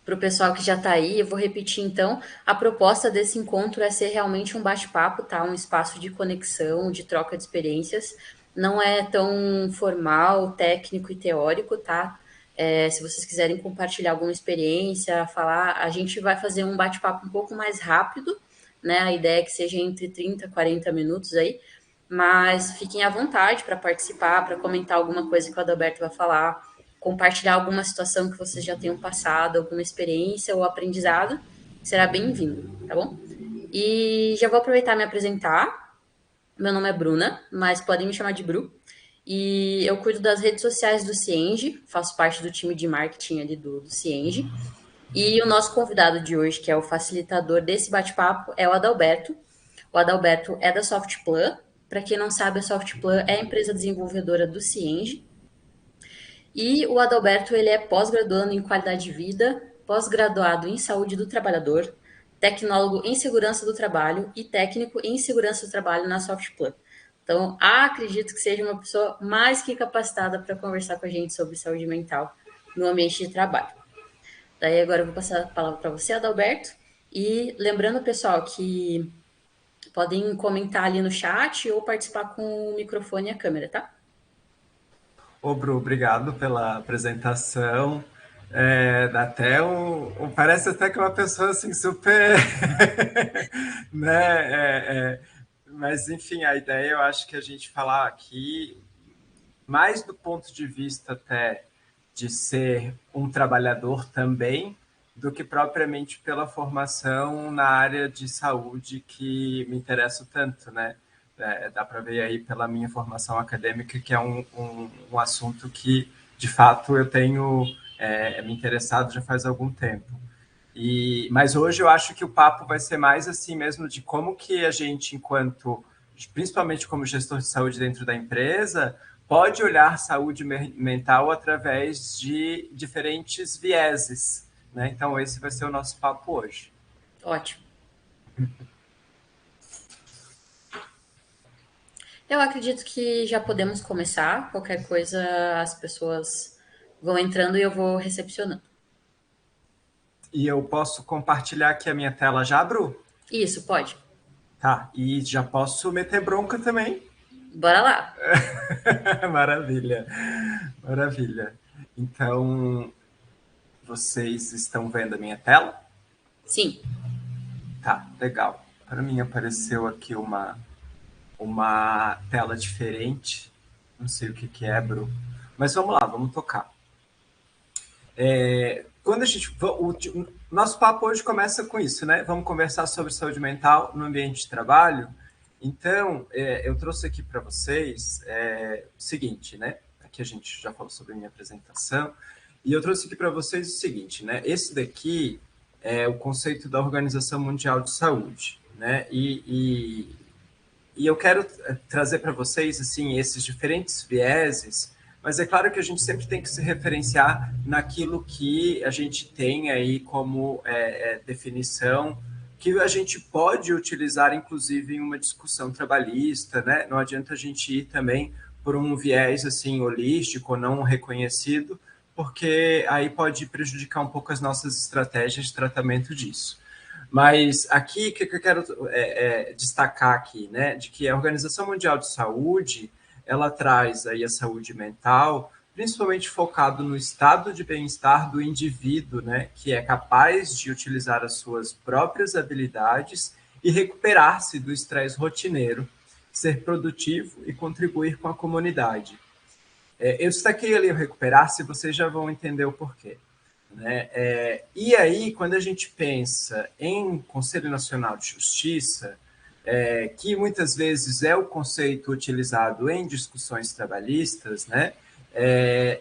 para o pessoal que já está aí, eu vou repetir então. A proposta desse encontro é ser realmente um bate-papo, tá? Um espaço de conexão, de troca de experiências. Não é tão formal, técnico e teórico, tá? Se vocês quiserem compartilhar alguma experiência, falar, a gente vai fazer um bate-papo um pouco mais rápido, né? A ideia é que seja entre 30 e 40 minutos aí, mas fiquem à vontade para participar, para comentar alguma coisa que o Adalberto vai falar, compartilhar alguma situação que vocês já tenham passado, alguma experiência ou aprendizado, será bem-vindo, tá bom? E já vou aproveitar e me apresentar. Meu nome é Bruna, mas podem me chamar de Bru. E eu cuido das redes sociais do Cienge, faço parte do time de marketing ali do Cienge. E o nosso convidado de hoje, que é o facilitador desse bate-papo, é o Adalberto. O Adalberto é da Softplan. Para quem não sabe, a Softplan é a empresa desenvolvedora do Cienge. E o Adalberto, ele é pós-graduando em qualidade de vida, pós-graduado em saúde do trabalhador, tecnólogo em segurança do trabalho e técnico em segurança do trabalho na Softplan. Então, acredito que seja uma pessoa mais que capacitada para conversar com a gente sobre saúde mental no ambiente de trabalho. Daí agora eu vou passar a palavra para você, Adalberto. E lembrando, pessoal, que podem comentar ali no chat ou participar com o microfone e a câmera, tá? Ô, Bru, obrigado pela apresentação. Parece até que é uma pessoa assim super, né? Mas enfim, a ideia eu acho que a gente falar aqui mais do ponto de vista até de ser um trabalhador também, do que propriamente pela formação na área de saúde que me interessa tanto, né? Dá para ver aí pela minha formação acadêmica que é um assunto que, de fato, eu tenho me interessado já faz algum tempo. Mas hoje eu acho que o papo vai ser mais assim mesmo de como que a gente, enquanto, principalmente como gestor de saúde dentro da empresa, pode olhar saúde mental através de diferentes vieses, né? Então esse vai ser o nosso papo hoje. Ótimo. Eu acredito que já podemos começar. Qualquer coisa, as pessoas vão entrando e eu vou recepcionando. E eu posso compartilhar aqui a minha tela já, Bru? Isso, pode. Tá, e já posso meter bronca também. Bora lá. Maravilha, maravilha. Então, vocês estão vendo a minha tela? Sim. Tá, legal. Para mim apareceu aqui uma tela diferente. Não sei o que que é, Bru. Mas vamos lá, vamos tocar. Quando a gente, o nosso papo hoje começa com isso, né? Vamos conversar sobre saúde mental no ambiente de trabalho. Então, eu trouxe aqui para vocês o seguinte, né? Aqui a gente já falou sobre a minha apresentação. E eu trouxe aqui para vocês o seguinte, né? Esse daqui é o conceito da Organização Mundial de Saúde, né? E eu quero trazer para vocês assim esses diferentes vieses, mas é claro que a gente sempre tem que se referenciar naquilo que a gente tem aí como definição, que a gente pode utilizar, inclusive, em uma discussão trabalhista, né? Não adianta a gente ir também por um viés assim holístico, não reconhecido, porque aí pode prejudicar um pouco as nossas estratégias de tratamento disso. Mas aqui, o que eu quero destacar aqui, né, de que a Organização Mundial de Saúde, ela traz aí a saúde mental, principalmente focado no estado de bem-estar do indivíduo, né, que é capaz de utilizar as suas próprias habilidades e recuperar-se do estresse rotineiro, ser produtivo e contribuir com a comunidade. Eu destaquei ali o recuperar-se, vocês já vão entender o porquê. Né? E aí, quando a gente pensa em Conselho Nacional de Justiça, que muitas vezes é o conceito utilizado em discussões trabalhistas, né?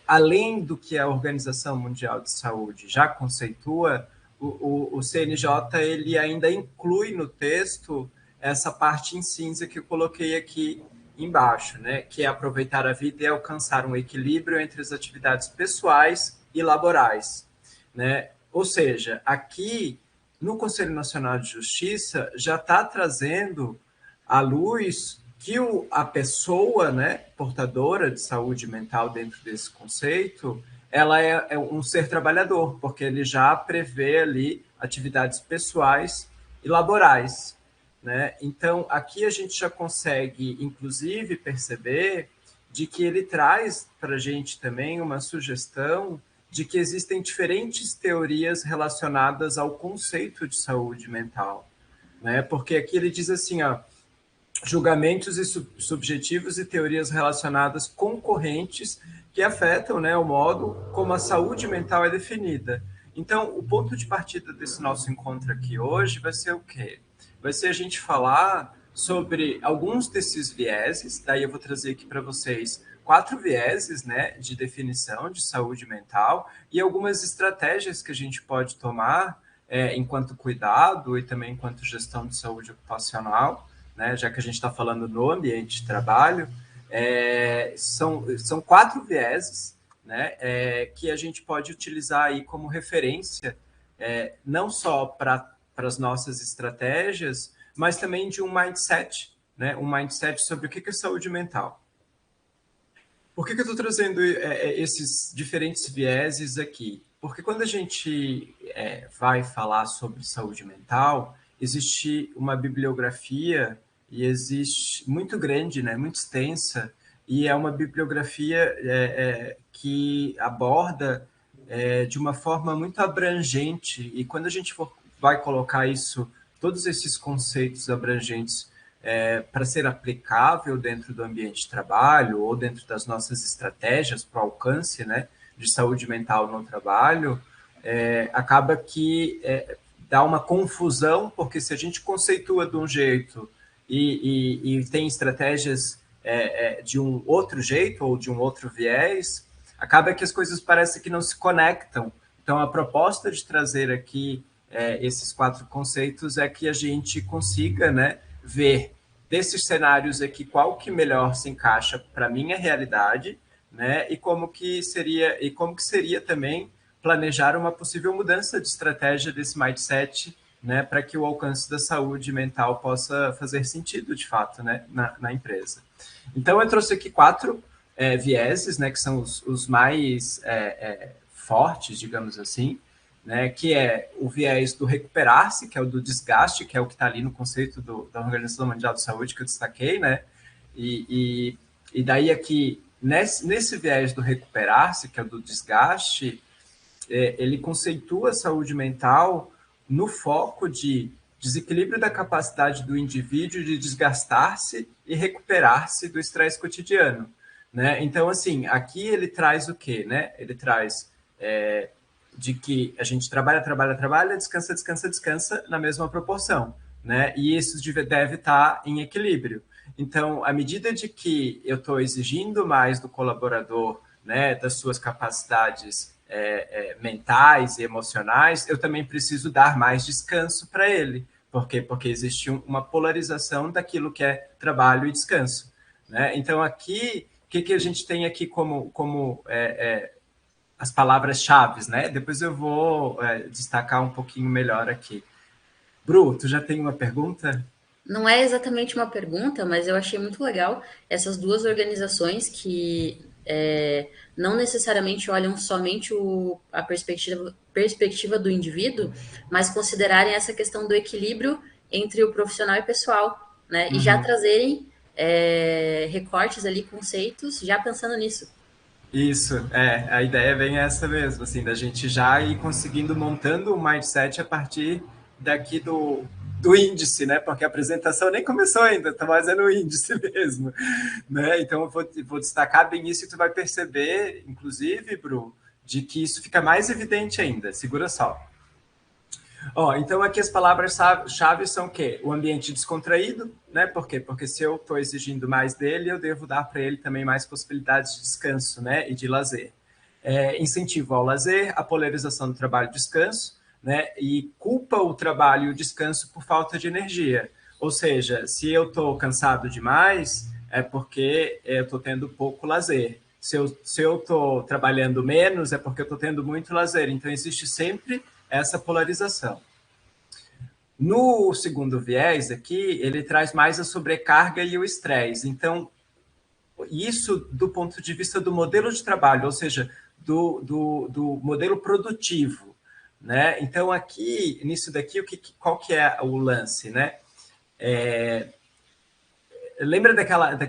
Além do que a Organização Mundial de Saúde já conceitua, o CNJ ele ainda inclui no texto essa parte em cinza que eu coloquei aqui embaixo, né? Que é aproveitar a vida e alcançar um equilíbrio entre as atividades pessoais e laborais, né? Ou seja, aqui no Conselho Nacional de Justiça já está trazendo à luz que a pessoa, né, portadora de saúde mental dentro desse conceito, ela é um ser trabalhador, porque ele já prevê ali atividades pessoais e laborais, né? Então, aqui a gente já consegue, inclusive, perceber de que ele traz para a gente também uma sugestão de que existem diferentes teorias relacionadas ao conceito de saúde mental, né? Porque aqui ele diz assim, ó, julgamentos e subjetivos e teorias relacionadas concorrentes que afetam, né, o modo como a saúde mental é definida. Então, o ponto de partida desse nosso encontro aqui hoje vai ser o quê? Vai ser a gente falar sobre alguns desses vieses, daí eu vou trazer aqui para vocês 4 vieses, né, de definição de saúde mental e algumas estratégias que a gente pode tomar enquanto cuidado e também enquanto gestão de saúde ocupacional, né, já que a gente está falando no ambiente de trabalho, são 4 vieses, né, que a gente pode utilizar aí como referência, não só para as nossas estratégias, mas também de um mindset, né, um mindset sobre o que é saúde mental. Por que eu estou trazendo esses diferentes vieses aqui? Porque quando a gente vai falar sobre saúde mental, existe uma bibliografia e existe muito grande, né, muito extensa, e é uma bibliografia que aborda de uma forma muito abrangente, e quando a gente vai colocar isso, todos esses conceitos abrangentes para ser aplicável dentro do ambiente de trabalho ou dentro das nossas estratégias para o alcance, né, de saúde mental no trabalho, acaba que dá uma confusão, porque se a gente conceitua de um jeito e tem estratégias de um outro jeito ou de um outro viés, acaba que as coisas parecem que não se conectam. Então, a proposta de trazer aqui esses 4 conceitos é que a gente consiga, né, ver desses cenários aqui qual que melhor se encaixa para a minha realidade, né, e como que seria também planejar uma possível mudança de estratégia desse mindset, né, para que o alcance da saúde mental possa fazer sentido, de fato, né, na empresa. Então, eu trouxe aqui 4 vieses, né, que são os mais fortes, digamos assim, né, que é o viés do recuperar-se, que é o do desgaste, que é o que está ali no conceito da Organização Mundial de Saúde que eu destaquei, né, e daí aqui, nesse viés do recuperar-se, que é o do desgaste, ele conceitua a saúde mental no foco de desequilíbrio da capacidade do indivíduo de desgastar-se e recuperar-se do estresse cotidiano, né? Então, assim, aqui ele traz o quê, né? Ele traz de que a gente trabalha, descansa na mesma proporção, né? E isso deve estar em equilíbrio. Então, à medida de que eu estou exigindo mais do colaborador, né, das suas capacidades mentais e emocionais, eu também preciso dar mais descanso para ele. Por quê? Porque existe uma polarização daquilo que é trabalho e descanso, né? Então, aqui, o que a gente tem aqui como as palavras-chave, né? Depois eu vou destacar um pouquinho melhor aqui. Bru, tu já tem uma pergunta? Não é exatamente uma pergunta, mas eu achei muito legal essas 2 organizações que não necessariamente olham somente a perspectiva do indivíduo, mas considerarem essa questão do equilíbrio entre o profissional e o pessoal, né? E já trazerem recortes ali, conceitos, já pensando nisso. Isso, a ideia vem essa mesmo, assim, da gente já ir conseguindo montando um mindset a partir daqui do índice, né? Porque a apresentação nem começou ainda, tá mais no índice mesmo, né? Então eu vou destacar bem isso e tu vai perceber, inclusive, Bru, de que isso fica mais evidente ainda. Segura só. Então aqui as palavras-chave são o quê? O ambiente descontraído, né? Por quê? Porque se eu estou exigindo mais dele, eu devo dar para ele também mais possibilidades de descanso, né? E de lazer. Incentivo ao lazer, a polarização do trabalho e descanso, né? E culpa o trabalho e o descanso por falta de energia. Ou seja, se eu estou cansado demais, é porque eu estou tendo pouco lazer. Se eu estou trabalhando menos, é porque eu estou tendo muito lazer. Então, existe sempre essa polarização. No segundo viés aqui, ele traz mais a sobrecarga e o estresse. Então, isso do ponto de vista do modelo de trabalho, ou seja, do modelo produtivo, né? Então, aqui, nisso daqui, qual que é o lance, né? Lembra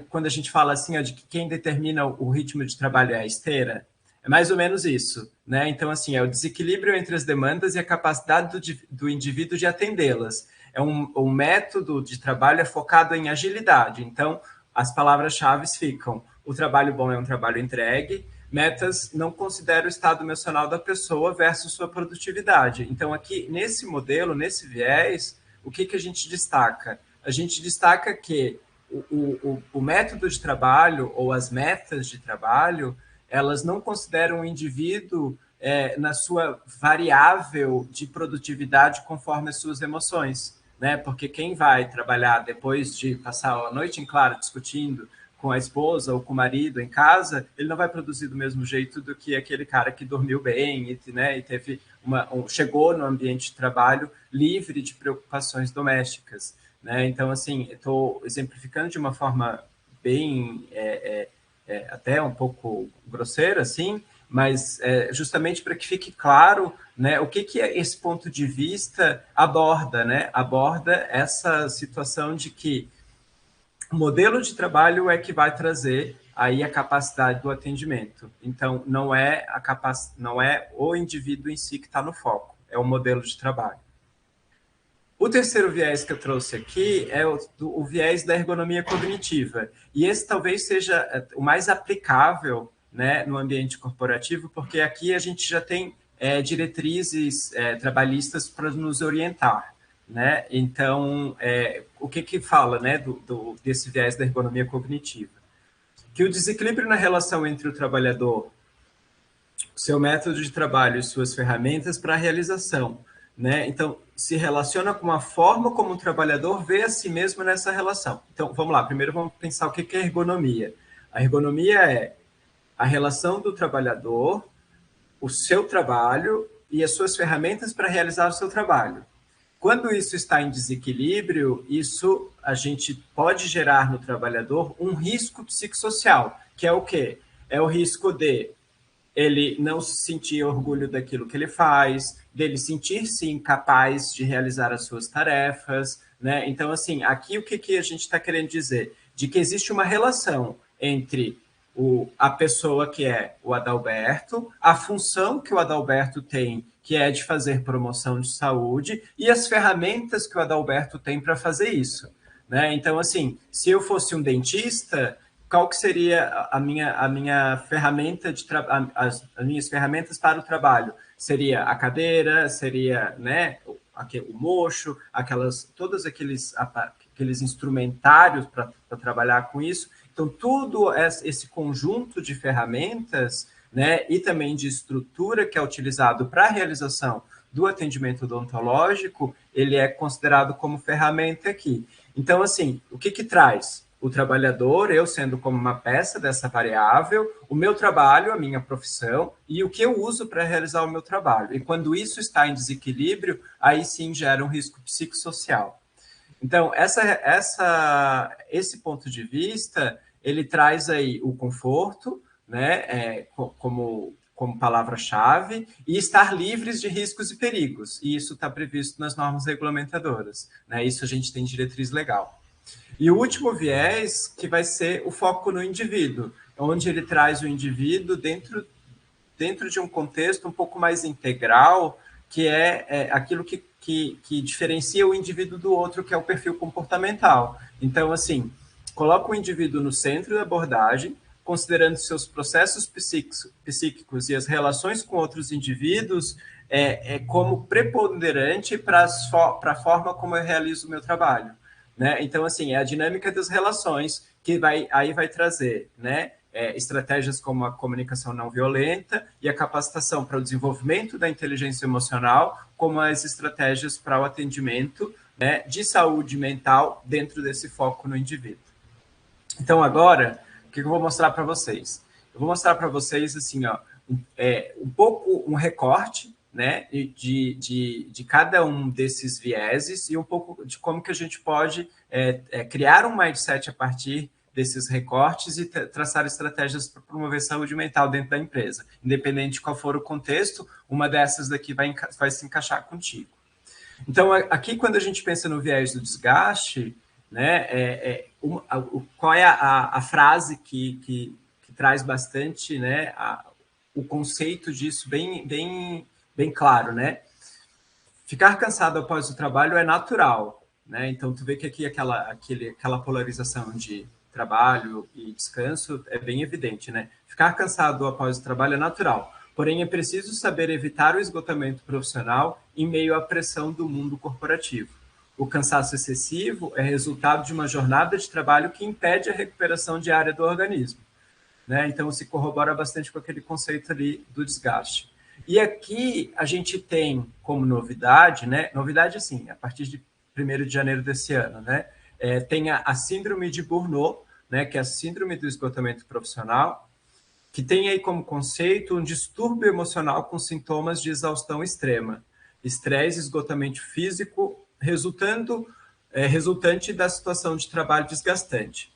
quando a gente fala assim, ó, de que quem determina o ritmo de trabalho é a esteira? É mais ou menos isso, né? Então, assim, é o desequilíbrio entre as demandas e a capacidade do indivíduo de atendê-las. Um método de trabalho é focado em agilidade. Então, as palavras-chave ficam: o trabalho bom é um trabalho entregue, metas não considera o estado emocional da pessoa versus sua produtividade. Então, aqui, nesse modelo, nesse viés, o que a gente destaca? A gente destaca que o método de trabalho ou as metas de trabalho, elas não consideram o indivíduo na sua variável de produtividade conforme as suas emoções, né? Porque quem vai trabalhar depois de passar a noite em claro discutindo com a esposa ou com o marido em casa, ele não vai produzir do mesmo jeito do que aquele cara que dormiu bem, né, e teve chegou no ambiente de trabalho livre de preocupações domésticas, né? Então, assim, estou exemplificando de uma forma bem até um pouco grosseira, assim, mas justamente para que fique claro, né, o que esse ponto de vista aborda, né? Aborda essa situação de que o modelo de trabalho é que vai trazer aí a capacidade do atendimento. Então, não é o indivíduo em si que está no foco, é o modelo de trabalho. O terceiro viés que eu trouxe aqui é o viés da ergonomia cognitiva. E esse talvez seja o mais aplicável, né, no ambiente corporativo, porque aqui a gente já tem diretrizes trabalhistas para nos orientar, né? Então, o que fala, né, desse viés da ergonomia cognitiva? Que o desequilíbrio na relação entre o trabalhador, seu método de trabalho e suas ferramentas para a realização, né? Então, se relaciona com a forma como o trabalhador vê a si mesmo nessa relação. Então, vamos lá. Primeiro, vamos pensar o que é ergonomia. A ergonomia é a relação do trabalhador, o seu trabalho e as suas ferramentas para realizar o seu trabalho. Quando isso está em desequilíbrio, isso a gente pode gerar no trabalhador um risco psicossocial, que é o quê? É o risco de ele não sentir orgulho daquilo que ele faz, dele sentir-se incapaz de realizar as suas tarefas, né? Então, assim, aqui o que a gente está querendo dizer? De que existe uma relação entre a pessoa que é o Adalberto, a função que o Adalberto tem, que é de fazer promoção de saúde, e as ferramentas que o Adalberto tem para fazer isso, né? Então, assim, se eu fosse um dentista, qual que seria a minha ferramenta as minhas ferramentas para o trabalho? Seria a cadeira, seria, né, o mocho, todos aqueles instrumentários para trabalhar com isso. Então, tudo esse conjunto de ferramentas, né, e também de estrutura que é utilizado para a realização do atendimento odontológico, ele é considerado como ferramenta aqui. Então, assim, o que traz? O trabalhador, eu sendo como uma peça dessa variável, o meu trabalho, a minha profissão e o que eu uso para realizar o meu trabalho. E quando isso está em desequilíbrio, aí sim gera um risco psicossocial. Então, esse ponto de vista, ele traz aí o conforto, né, como palavra-chave, e estar livres de riscos e perigos. E isso está previsto nas normas regulamentadoras, né? Isso a gente tem diretriz legal. E o último viés, que vai ser o foco no indivíduo, onde ele traz o indivíduo dentro de um contexto um pouco mais integral, que é aquilo que diferencia o indivíduo do outro, que é o perfil comportamental. Então, assim, coloca o indivíduo no centro da abordagem, considerando seus processos psíquicos e as relações com outros indivíduos como preponderante para a forma como eu realizo o meu trabalho, né? Então, assim, é a dinâmica das relações que vai trazer, né, estratégias como a comunicação não violenta e a capacitação para o desenvolvimento da inteligência emocional, como as estratégias para o atendimento, né, de saúde mental dentro desse foco no indivíduo. Então, agora, o que eu vou mostrar para vocês? Eu vou mostrar para vocês, assim, ó, um pouco um recorte, né, de cada um desses vieses e um pouco de como que a gente pode criar um mindset a partir desses recortes e traçar estratégias para promover saúde mental dentro da empresa. Independente de qual for o contexto, uma dessas daqui vai se encaixar contigo. Então, aqui, quando a gente pensa no viés do desgaste, né, qual é a frase que traz bastante, né, o conceito disso bem claro, né? Ficar cansado após o trabalho é natural, né? Então, tu vê que aqui aquela polarização de trabalho e descanso é bem evidente, né? Ficar cansado após o trabalho é natural, porém é preciso saber evitar o esgotamento profissional em meio à pressão do mundo corporativo. O cansaço excessivo é resultado de uma jornada de trabalho que impede a recuperação diária do organismo, né? Então, se corrobora bastante com aquele conceito ali do desgaste. E aqui a gente tem como novidade, né? Novidade, assim, a partir de 1º de janeiro desse ano, né? Tem a síndrome de Burnout, né? Que é a síndrome do esgotamento profissional, que tem aí como conceito um distúrbio emocional com sintomas de exaustão extrema, estresse, esgotamento físico, resultante da situação de trabalho desgastante.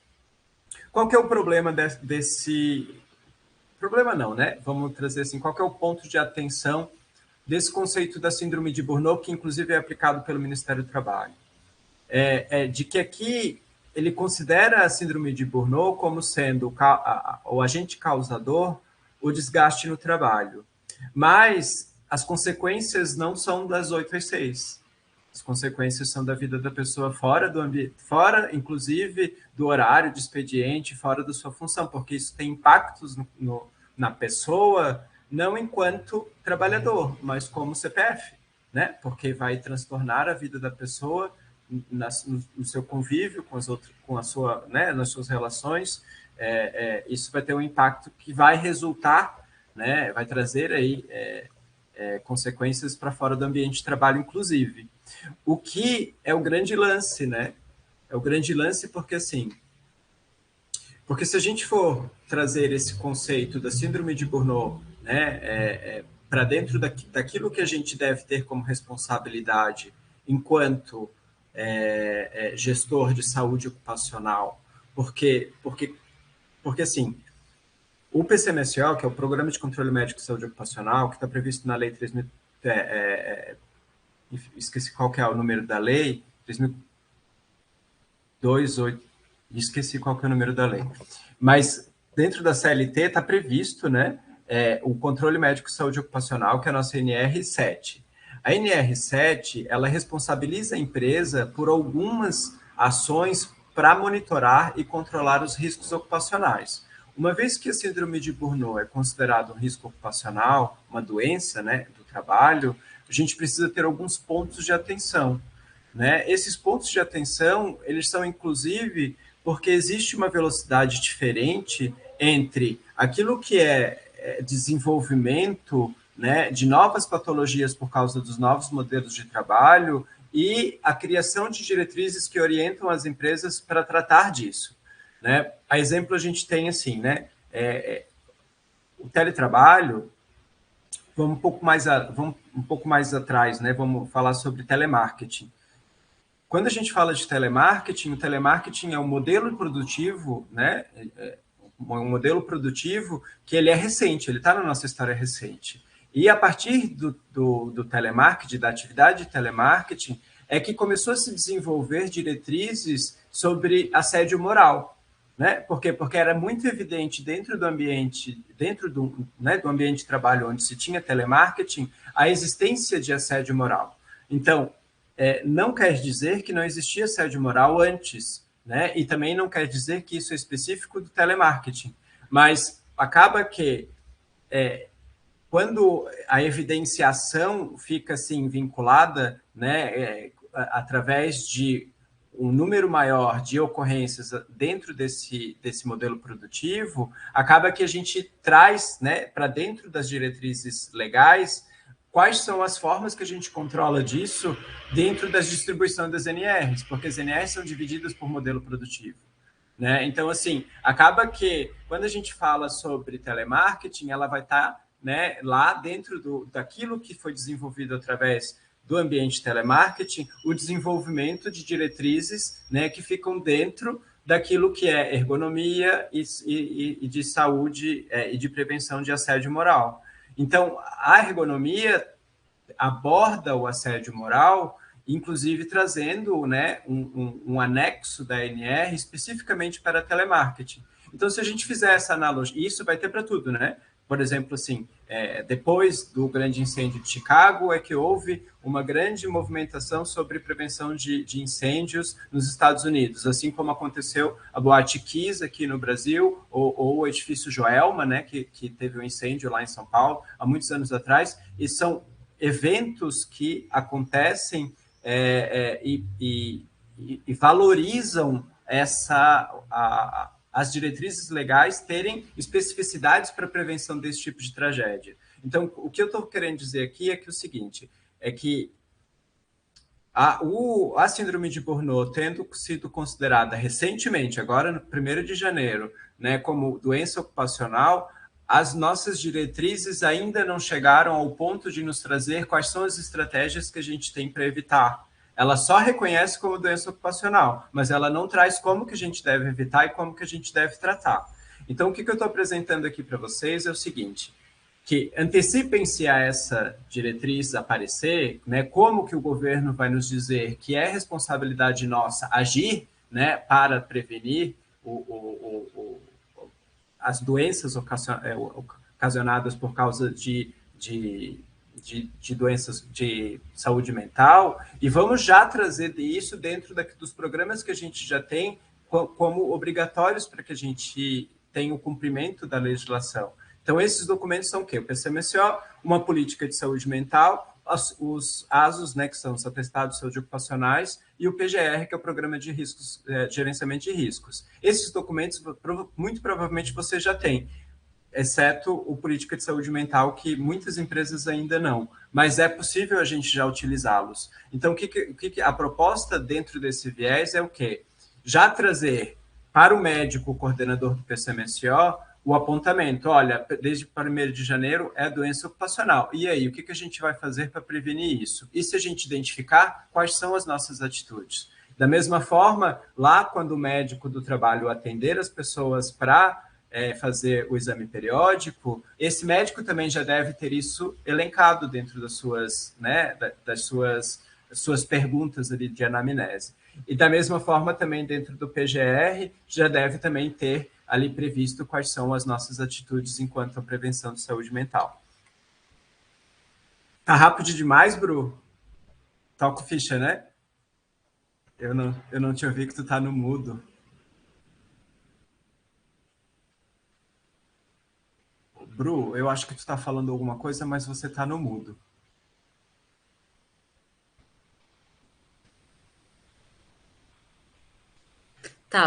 Qual que é o problema desse... Problema não, né? Vamos trazer assim, qual que é o ponto de atenção desse conceito da síndrome de Burnout, que inclusive é aplicado pelo Ministério do Trabalho? De que aqui ele considera a síndrome de Burnout como sendo o agente causador, o desgaste no trabalho. Mas as consequências não são das 8 às 6. As consequências são da vida da pessoa fora do ambiente, fora, inclusive, do horário de expediente, fora da sua função, porque isso tem impactos na pessoa, não enquanto trabalhador, mas como CPF, né? Porque vai transtornar a vida da pessoa no seu convívio com as outras, com a sua, né, nas suas relações. Isso vai ter um impacto que vai resultar, né, vai trazer aí consequências para fora do ambiente de trabalho, inclusive. O que é o grande lance, né? É o grande lance porque, assim, porque se a gente for trazer esse conceito da síndrome de Burnout, né, para dentro daquilo que a gente deve ter como responsabilidade enquanto gestor de saúde ocupacional, porque assim, o PCMSO, que é o Programa de Controle Médico de Saúde Ocupacional, que está previsto na Lei 3.000, esqueci qual que é o número da lei, 3.028, esqueci qual que é o número da lei. Mas dentro da CLT está previsto, né, o Controle Médico de Saúde Ocupacional, que é a nossa NR7. A NR7, ela responsabiliza a empresa por algumas ações para monitorar e controlar os riscos ocupacionais. Uma vez que a síndrome de Burnout é considerado um risco ocupacional, uma doença, né, do trabalho, a gente precisa ter alguns pontos de atenção, né? Esses pontos de atenção, eles são inclusive porque existe uma velocidade diferente entre aquilo que é desenvolvimento, né, de novas patologias por causa dos novos modelos de trabalho e a criação de diretrizes que orientam as empresas para tratar disso, né? A exemplo, a gente tem assim, né, o teletrabalho, vamos um pouco mais atrás, né? Vamos falar sobre telemarketing. Quando a gente fala de telemarketing, o telemarketing é um modelo produtivo, né? Um modelo produtivo que ele é recente, ele está na nossa história recente. E a partir do telemarketing, da atividade de telemarketing, é que começou a se desenvolver diretrizes sobre assédio moral, né? Por quê? Porque era muito evidente dentro do ambiente de trabalho onde se tinha telemarketing, a existência de assédio moral. Então, não quer dizer que não existia assédio moral antes, né? E também não quer dizer que isso é específico do telemarketing, mas acaba que quando a evidenciação fica assim vinculada, né, através de um número maior de ocorrências dentro desse modelo produtivo, acaba que a gente traz, né, para dentro das diretrizes legais quais são as formas que a gente controla disso dentro da distribuição das NRs, porque as NRs são divididas por modelo produtivo, né? Então, assim, acaba que quando a gente fala sobre telemarketing, ela vai estar, né, lá dentro daquilo que foi desenvolvido através do ambiente telemarketing, o desenvolvimento de diretrizes, né, que ficam dentro daquilo que é ergonomia e de saúde e de prevenção de assédio moral. Então, a ergonomia aborda o assédio moral, inclusive trazendo, né, um anexo da ANR especificamente para telemarketing. Então, se a gente fizer essa analogia, isso vai ter para tudo, né? Por exemplo, assim, depois do grande incêndio de Chicago, é que houve uma grande movimentação sobre prevenção de incêndios nos Estados Unidos, assim como aconteceu a Boate Kiss aqui no Brasil, ou o edifício Joelma, né, que teve um incêndio lá em São Paulo, há muitos anos atrás, e são eventos que acontecem e valorizam as diretrizes legais terem especificidades para a prevenção desse tipo de tragédia. Então, o que eu estou querendo dizer aqui é que o seguinte, é que a síndrome de Burnout, tendo sido considerada recentemente, agora no 1º de janeiro, né, como doença ocupacional, as nossas diretrizes ainda não chegaram ao ponto de nos trazer quais são as estratégias que a gente tem para evitar. Ela só reconhece como doença ocupacional, mas ela não traz como que a gente deve evitar e como que a gente deve tratar. Então, o que eu estou apresentando aqui para vocês é o seguinte, que antecipem-se a essa diretriz aparecer, né, como que o governo vai nos dizer que é responsabilidade nossa agir, né, para prevenir as doenças ocasionadas por causa de doenças de saúde mental, e vamos já trazer isso dentro dos programas que a gente já tem como obrigatórios para que a gente tenha o cumprimento da legislação. Então, esses documentos são o quê? O PCMSO, uma política de saúde mental, os ASOS, né, que são os atestados de saúde ocupacionais, e o PGR, que é o Programa de Riscos, Gerenciamento de Riscos. Esses documentos, muito provavelmente, você já tem, exceto o Política de Saúde Mental, que muitas empresas ainda não, mas é possível a gente já utilizá-los. Então, a proposta dentro desse viés é o quê? Já trazer para o médico, o coordenador do PCMSO, o apontamento, olha, desde 1º de janeiro é doença ocupacional. E aí, o que a gente vai fazer para prevenir isso? E se a gente identificar, quais são as nossas atitudes? Da mesma forma, lá quando o médico do trabalho atender as pessoas para fazer o exame periódico, esse médico também já deve ter isso elencado dentro das suas, né, das suas perguntas ali de anamnese. E da mesma forma, também dentro do PGR, já deve também ter ali previsto quais são as nossas atitudes enquanto a prevenção de saúde mental. Tá rápido demais, Bru? Toca ficha, né? Eu não te ouvi que tu tá no mudo. Bru, eu acho que tu tá falando alguma coisa, mas você tá no mudo.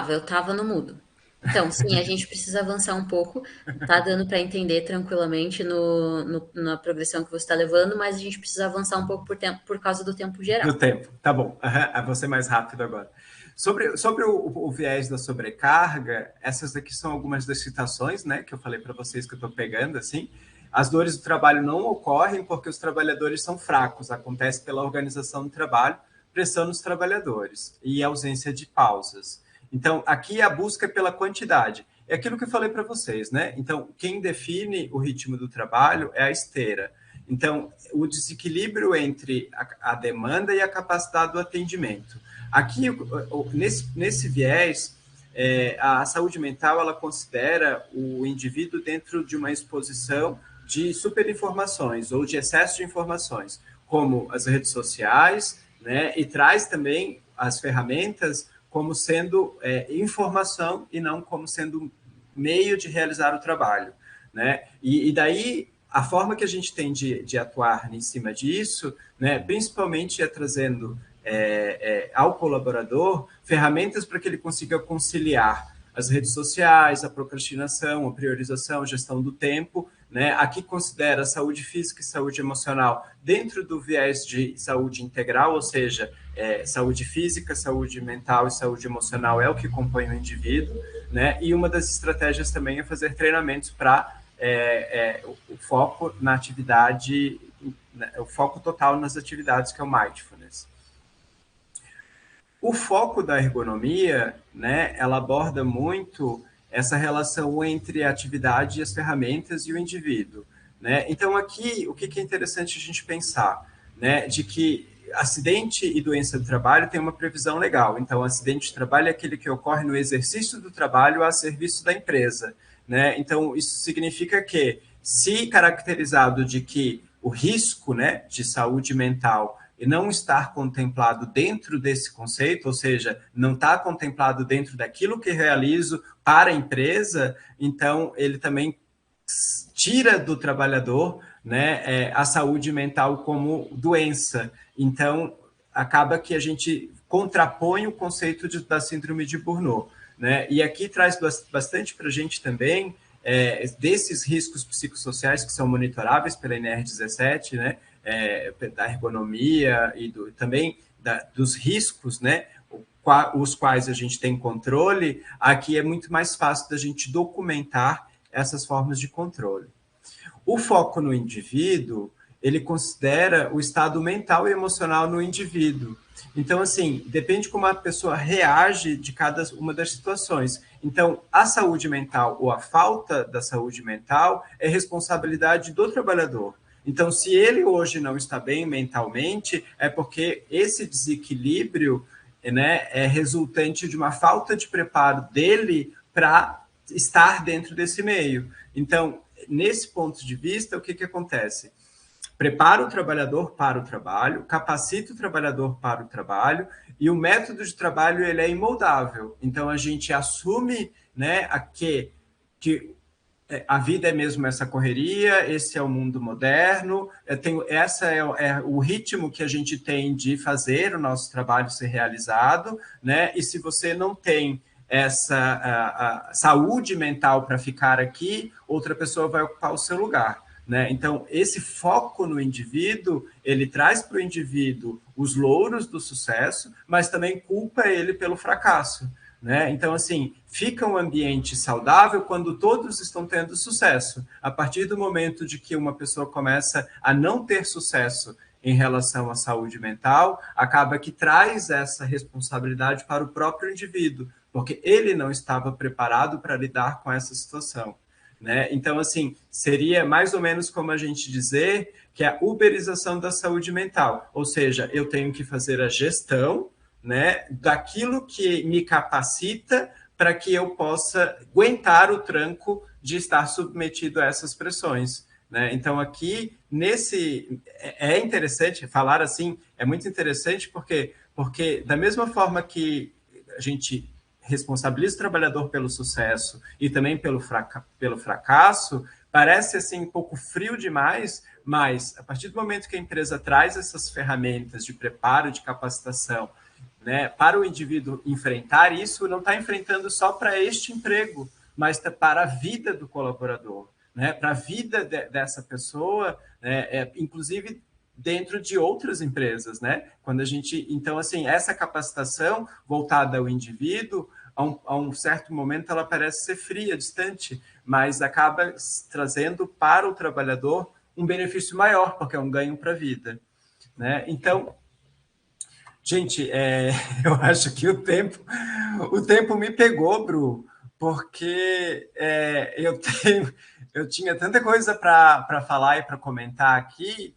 Eu tava no mudo. Então, sim, a gente precisa avançar um pouco. Tá dando para entender tranquilamente na progressão que você está levando, mas a gente precisa avançar um pouco por causa do tempo geral. Do tempo, tá bom. Uhum. Vou ser mais rápido agora. Sobre o viés da sobrecarga, essas aqui são algumas das citações, né, que eu falei para vocês que eu estou pegando, assim. As dores do trabalho não ocorrem porque os trabalhadores são fracos, acontece pela organização do trabalho, pressão nos trabalhadores e ausência de pausas. Então, aqui a busca é pela quantidade. É aquilo que eu falei para vocês, né? Então, quem define o ritmo do trabalho é a esteira. Então, o desequilíbrio entre a demanda e a capacidade do atendimento. Aqui, nesse viés, a saúde mental ela considera o indivíduo dentro de uma exposição de superinformações ou de excesso de informações, como as redes sociais, né? E traz também as ferramentas como sendo informação e não como sendo meio de realizar o trabalho, né? E daí a forma que a gente tem de atuar em cima disso, né, principalmente é trazendo ao colaborador ferramentas para que ele consiga conciliar as redes sociais, a procrastinação, a priorização, a gestão do tempo, né? Aqui considera saúde física e saúde emocional dentro do viés de saúde integral, ou seja, saúde física, saúde mental e saúde emocional é o que compõe o indivíduo, né? E uma das estratégias também é fazer treinamentos para o foco na atividade, o foco total nas atividades, que é o mindfulness. O foco da ergonomia, né, ela aborda muito essa relação entre a atividade e as ferramentas e o indivíduo, né? Então aqui o que é interessante a gente pensar, né, de que acidente e doença do trabalho tem uma previsão legal. Então acidente de trabalho é aquele que ocorre no exercício do trabalho a serviço da empresa, né? Então isso significa que, se caracterizado de que o risco, né, de saúde mental e não estar contemplado dentro desse conceito, ou seja, não está contemplado dentro daquilo que realizo para a empresa, então ele também tira do trabalhador, né, a saúde mental como doença. Então, acaba que a gente contrapõe o conceito da síndrome de Burnout. Né? E aqui traz bastante para a gente também desses riscos psicossociais que são monitoráveis pela NR17, né? Da ergonomia e também dos riscos, né? Os quais a gente tem controle, aqui é muito mais fácil da gente documentar essas formas de controle. O foco no indivíduo, ele considera o estado mental e emocional no indivíduo. Então, assim, depende como a pessoa reage de cada uma das situações. Então, a saúde mental ou a falta da saúde mental é responsabilidade do trabalhador. Então, se ele hoje não está bem mentalmente, é porque esse desequilíbrio, né, é resultante de uma falta de preparo dele para estar dentro desse meio. Então, nesse ponto de vista, o que acontece? Prepara o trabalhador para o trabalho, capacita o trabalhador para o trabalho, e o método de trabalho ele é imoldável. Então, a gente assume, né, que a vida é mesmo essa correria, esse é o mundo moderno, essa é o ritmo que a gente tem de fazer o nosso trabalho ser realizado, né? E se você não tem essa a saúde mental para ficar aqui, outra pessoa vai ocupar o seu lugar. Né? Então, esse foco no indivíduo, ele traz para o indivíduo os louros do sucesso, mas também culpa ele pelo fracasso. Né? Então, assim, fica um ambiente saudável quando todos estão tendo sucesso. A partir do momento de que uma pessoa começa a não ter sucesso em relação à saúde mental, acaba que traz essa responsabilidade para o próprio indivíduo, porque ele não estava preparado para lidar com essa situação. Né? Então, assim, seria mais ou menos como a gente dizer que é a uberização da saúde mental, ou seja, eu tenho que fazer a gestão, né, daquilo que me capacita para que eu possa aguentar o tranco de estar submetido a essas pressões. Né? Então, aqui, é interessante falar assim, é muito interessante porque da mesma forma que a gente responsabiliza o trabalhador pelo sucesso e também pelo fracasso, parece assim um pouco frio demais, mas a partir do momento que a empresa traz essas ferramentas de preparo, de capacitação, né, para o indivíduo enfrentar isso, não está enfrentando só para este emprego, mas para a vida do colaborador, né, para a vida dessa pessoa, né, inclusive dentro de outras empresas, né? Quando a gente, então, assim, essa capacitação voltada ao indivíduo, a um certo momento ela parece ser fria, distante, mas acaba trazendo para o trabalhador um benefício maior, porque é um ganho para a vida, né? Então, gente, eu acho que o tempo me pegou, Bru, porque eu tinha tanta coisa para falar e para comentar aqui,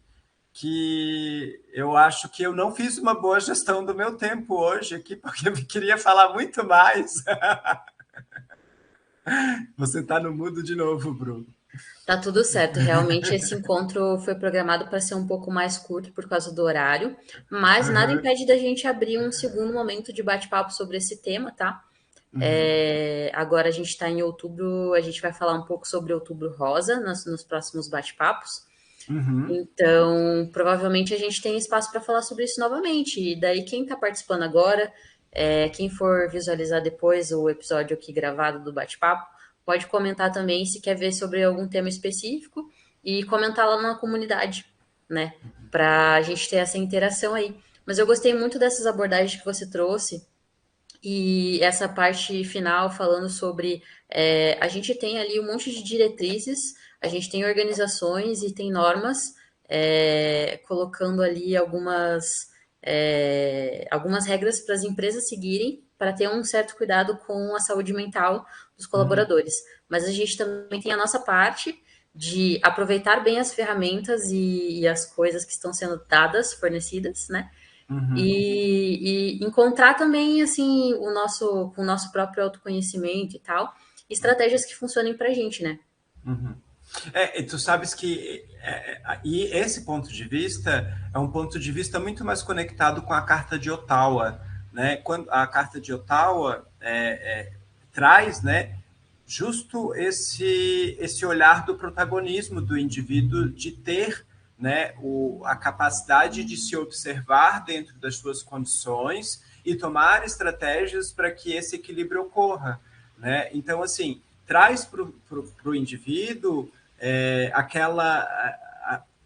que eu acho que eu não fiz uma boa gestão do meu tempo hoje aqui, porque eu queria falar muito mais. Você está no mudo de novo, Bruno. Tá tudo certo. Realmente esse encontro foi programado para ser um pouco mais curto por causa do horário, mas nada Uhum, impede da gente abrir um segundo momento de bate-papo sobre esse tema, tá? uhum, Agora a gente está em outubro, a gente vai falar um pouco sobre outubro rosa nos próximos bate-papos. uhum. Então, provavelmente a gente tem espaço para falar sobre isso novamente. E daí, quem está participando agora, quem for visualizar depois o episódio aqui gravado do bate-papo, pode comentar também se quer ver sobre algum tema específico e comentar lá na comunidade, né? Para a gente ter essa interação aí. Mas eu gostei muito dessas abordagens que você trouxe e essa parte final falando sobre a gente tem ali um monte de diretrizes, a gente tem organizações e tem normas colocando ali algumas algumas regras para as empresas seguirem para ter um certo cuidado com a saúde mental dos Uhum, colaboradores. Mas a gente também tem a nossa parte de aproveitar bem as ferramentas e as coisas que estão sendo dadas, fornecidas, né? uhum, E encontrar também assim com o nosso próprio autoconhecimento e tal, estratégias que funcionem para a gente, né? uhum. E tu sabes que e esse ponto de vista é um ponto de vista muito mais conectado com a Carta de Ottawa, né? Quando a Carta de Ottawa traz, né, justo esse olhar do protagonismo do indivíduo de ter, né, a capacidade de se observar dentro das suas condições e tomar estratégias para que esse equilíbrio ocorra, né? Então, assim, traz para o indivíduo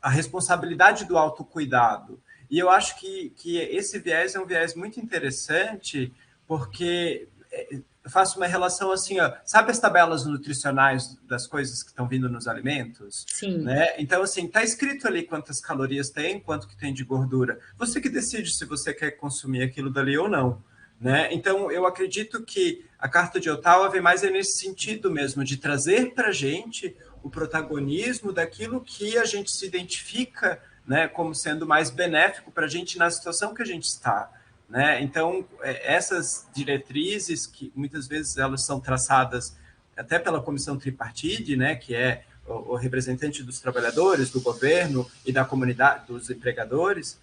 a responsabilidade do autocuidado. E eu acho que esse viés é um viés muito interessante, porque eu faço uma relação assim, ó, sabe as tabelas nutricionais das coisas que estão vindo nos alimentos? Sim, Né? Então, assim, está escrito ali quantas calorias tem, quanto que tem de gordura. Você que decide se você quer consumir aquilo dali ou não. Né? Então, eu acredito que a Carta de Ottawa vem mais nesse sentido mesmo, de trazer para a gente o protagonismo daquilo que a gente se identifica, né, como sendo mais benéfico para a gente na situação que a gente está. Né? Então, essas diretrizes, que muitas vezes elas são traçadas até pela comissão tripartite, né, que é o representante dos trabalhadores, do governo e da comunidade, dos empregadores,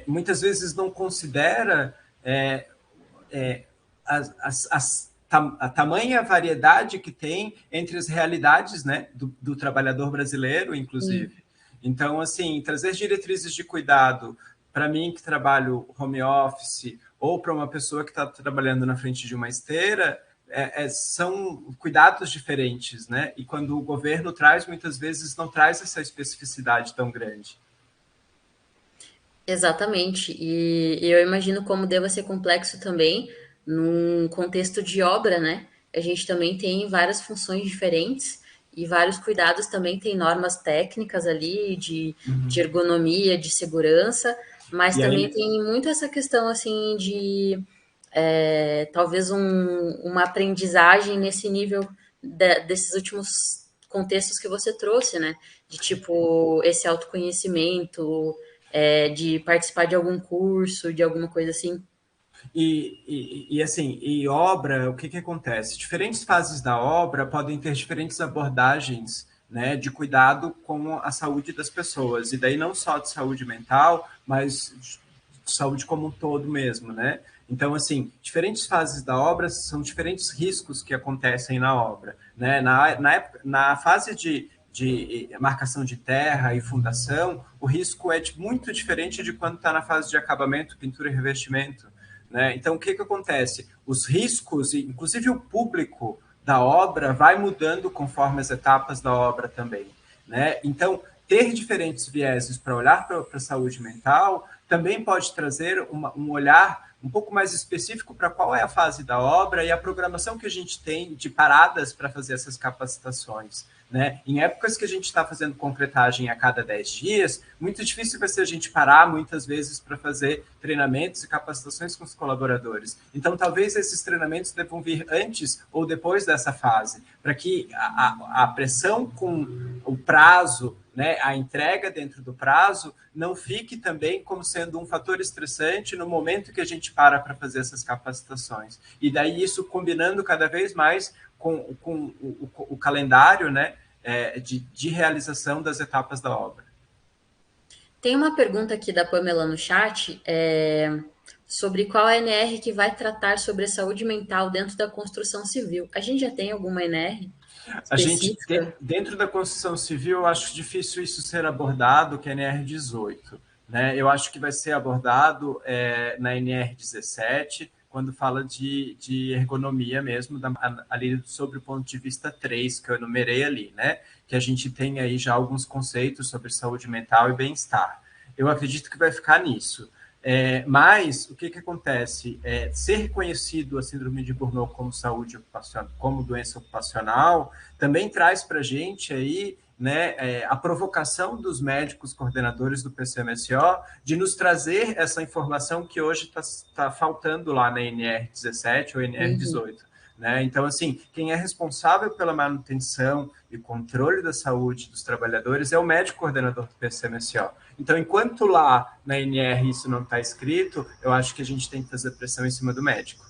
muitas vezes não considera é, a tamanha variedade que tem entre as realidades, né, do trabalhador brasileiro, sim. inclusive. Então, assim, trazer diretrizes de cuidado para mim que trabalho home office ou para uma pessoa que está trabalhando na frente de uma esteira são cuidados diferentes, né? E quando o governo traz, muitas vezes não traz essa especificidade tão grande. Exatamente. E eu imagino como deva ser complexo também num contexto de obra, né? A gente também tem várias funções diferentes e vários cuidados também, tem normas técnicas ali de ergonomia, de segurança, mas E também aí, tem muito essa questão assim de talvez uma aprendizagem nesse nível desses últimos contextos que você trouxe, né? De tipo esse autoconhecimento, de participar de algum curso, de alguma coisa assim. assim, e obra, o que acontece? Diferentes fases da obra podem ter diferentes abordagens, né, de cuidado com a saúde das pessoas, e daí não só de saúde mental, mas de saúde como um todo mesmo, né? Então, assim, diferentes fases da obra são diferentes riscos que acontecem na obra, né? Na fase de marcação de terra e fundação, o risco é muito diferente de quando está na fase de acabamento, pintura e revestimento. Né? Então, o que acontece? Os riscos, inclusive o público da obra, vai mudando conforme as etapas da obra também. Né? Então, ter diferentes vieses para olhar para a saúde mental também pode trazer um olhar um pouco mais específico para qual é a fase da obra e a programação que a gente tem de paradas para fazer essas capacitações. Né? Em épocas que a gente está fazendo concretagem a cada 10 dias, muito difícil vai ser a gente parar muitas vezes para fazer treinamentos e capacitações com os colaboradores. Então, talvez esses treinamentos devam vir antes ou depois dessa fase, para que a pressão com o prazo, né, a entrega dentro do prazo, não fique também como sendo um fator estressante no momento que a gente para fazer essas capacitações. E daí isso combinando cada vez mais com o calendário, né, de realização das etapas da obra. Tem uma pergunta aqui da Pamela no chat, sobre qual a NR que vai tratar sobre a saúde mental dentro da construção civil. A gente já tem alguma NR A gente, específica? dentro da construção civil, eu acho difícil isso ser abordado, que é a NR18. Né? Eu acho que vai ser abordado na NR17, quando fala de ergonomia mesmo, ali sobre o ponto de vista 3, que eu enumerei ali, né? Que a gente tem aí já alguns conceitos sobre saúde mental e bem-estar. Eu acredito que vai ficar nisso. Mas o que acontece? Ser reconhecido a síndrome de Burnout como saúde ocupacional, como doença ocupacional, também traz para a gente aí né, a provocação dos médicos coordenadores do PCMSO de nos trazer essa informação que hoje está faltando lá na NR17 ou NR18. Né? Então, assim, quem é responsável pela manutenção e controle da saúde dos trabalhadores é o médico coordenador do PCMSO. Então, enquanto lá na NR isso não está escrito, eu acho que a gente tem que fazer pressão em cima do médico.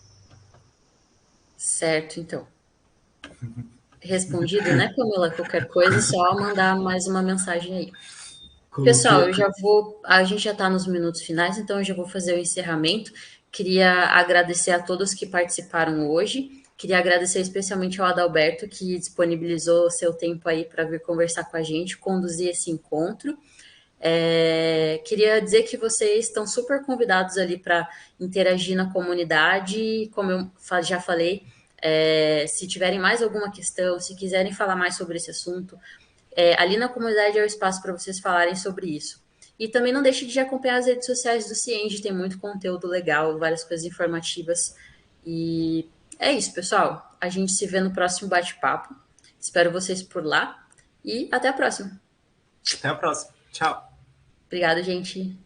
Certo, então. Respondido, né, Pamela? Qualquer coisa, só mandar mais uma mensagem aí. Pessoal, a gente já está nos minutos finais, então eu já vou fazer o encerramento. Queria agradecer a todos que participaram hoje. Queria agradecer especialmente ao Adalberto, que disponibilizou seu tempo aí para vir conversar com a gente, conduzir esse encontro. Queria dizer que vocês estão super convidados ali para interagir na comunidade. Como eu já falei, se tiverem mais alguma questão, se quiserem falar mais sobre esse assunto, ali na comunidade é o espaço para vocês falarem sobre isso. E também não deixe de acompanhar as redes sociais do Cienge, tem muito conteúdo legal, várias coisas informativas. E é isso, pessoal. A gente se vê no próximo bate-papo. Espero vocês por lá e até a próxima. Até a próxima. Tchau. Obrigada, gente.